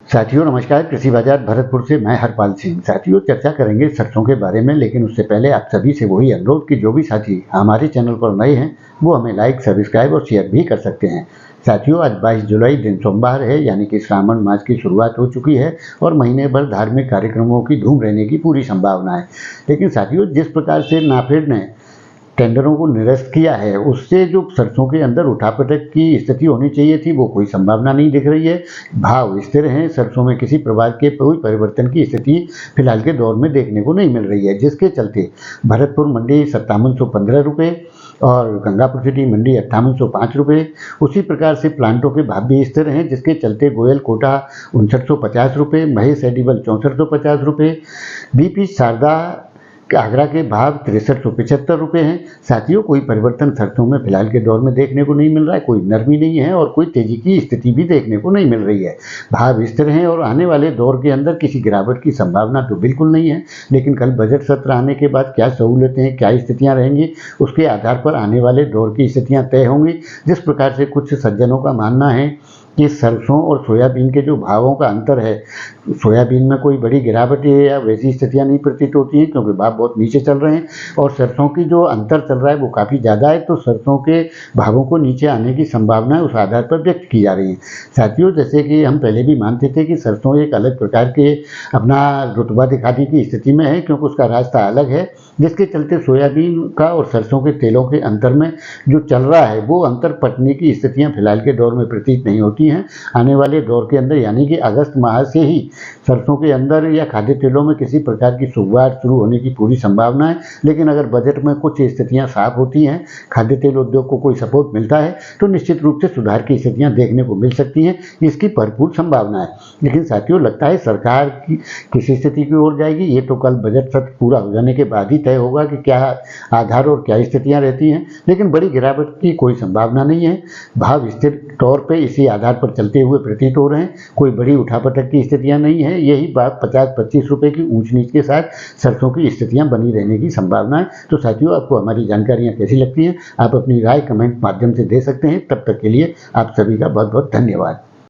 साथियों नमस्कार। कृषि बाजार भरतपुर से मैं हरपाल सिंह। साथियों चर्चा करेंगे सरसों के बारे में, लेकिन उससे पहले आप सभी से वही अनुरोध कि जो भी साथी हमारे चैनल पर नए हैं वो हमें लाइक, सब्सक्राइब और शेयर भी कर सकते हैं। साथियों आज 22 जुलाई दिन सोमवार है, यानी कि श्रावण मास की शुरुआत हो चुकी है और महीने भर धार्मिक कार्यक्रमों की धूम रहने की पूरी संभावना है। लेकिन साथियों जिस प्रकार से नाफेड ने टेंडरों को निरस्त किया है, उससे जो सरसों के अंदर उठापटक की स्थिति होनी चाहिए थी वो कोई संभावना नहीं दिख रही है। भाव स्थिर हैं, सरसों में किसी प्रकार के कोई परिवर्तन की स्थिति फिलहाल के दौर में देखने को नहीं मिल रही है, जिसके चलते भरतपुर मंडी 5715 रुपये और गंगापुर सिटी मंडी 5805 रुपये। उसी प्रकार से प्लांटों के भाव भी स्थिर हैं, जिसके चलते गोयल कोटा 5950 रुपये, महेश एडिबल 6450 रुपये, बीपी शारदा आगरा के भाव 6375 रुपये हैं। साथियों कोई परिवर्तन सरसों में फिलहाल के दौर में देखने को नहीं मिल रहा है, कोई नरमी नहीं है और कोई तेजी की स्थिति भी देखने को नहीं मिल रही है। भाव स्थिर हैं और आने वाले दौर के अंदर किसी गिरावट की संभावना तो बिल्कुल नहीं है। लेकिन कल बजट सत्र आने के बाद क्या सहूलियतें हैं, क्या स्थितियाँ रहेंगी, उसके आधार पर आने वाले दौर की स्थितियाँ तय होंगी। जिस प्रकार से कुछ सज्जनों का मानना है कि सरसों और सोयाबीन के जो भावों का अंतर है, सोयाबीन में कोई बड़ी गिरावट या वैसी स्थितियां नहीं प्रतीत होती हैं क्योंकि भाव बहुत नीचे चल रहे हैं, और सरसों की जो अंतर चल रहा है वो काफ़ी ज़्यादा है, तो सरसों के भावों को नीचे आने की संभावना उस आधार पर व्यक्त की जा रही है। साथियों जैसे कि हम पहले भी मानते थे कि सरसों एक अलग प्रकार के अपना रुतबा दिखाने की स्थिति में है क्योंकि उसका रास्ता अलग है, जिसके चलते सोयाबीन का और सरसों के तेलों के अंतर में जो चल रहा है वो अंतर पटने की स्थितियाँ फिलहाल के दौर में प्रतीत नहीं होती हैं। आने वाले दौर के अंदर यानी कि अगस्त माह से ही सरसों के अंदर या खाद्य तेलों में किसी प्रकार की शुरुआत शुरू होने की पूरी संभावना है। लेकिन अगर बजट में कुछ स्थितियां साफ होती हैं, खाद्य तेल उद्योग को कोई सपोर्ट मिलता है तो निश्चित रूप से सुधार की स्थितियां देखने को मिल सकती हैं, इसकी भरपूर संभावना है। लेकिन साथियों लगता है सरकार की किसी स्थिति की ओर जाएगी, ये तो कल बजट सत्र पूरा हो जाने के बाद ही तय होगा कि क्या आधार और क्या स्थितियाँ रहती हैं। लेकिन बड़ी गिरावट की कोई संभावना नहीं है, भाव स्थिर तौर पर इसी आधार पर चलते हुए प्रतीत हो रहे हैं, कोई बड़ी उठापटक की स्थितियां नहीं है। यही बात 50-25 रुपए की ऊंच नीच के साथ सरसों की स्थितियां बनी रहने की संभावना है। तो साथियों आपको हमारी जानकारियां कैसी लगती हैं, आप अपनी राय कमेंट माध्यम से दे सकते हैं। तब तक के लिए आप सभी का बहुत बहुत धन्यवाद।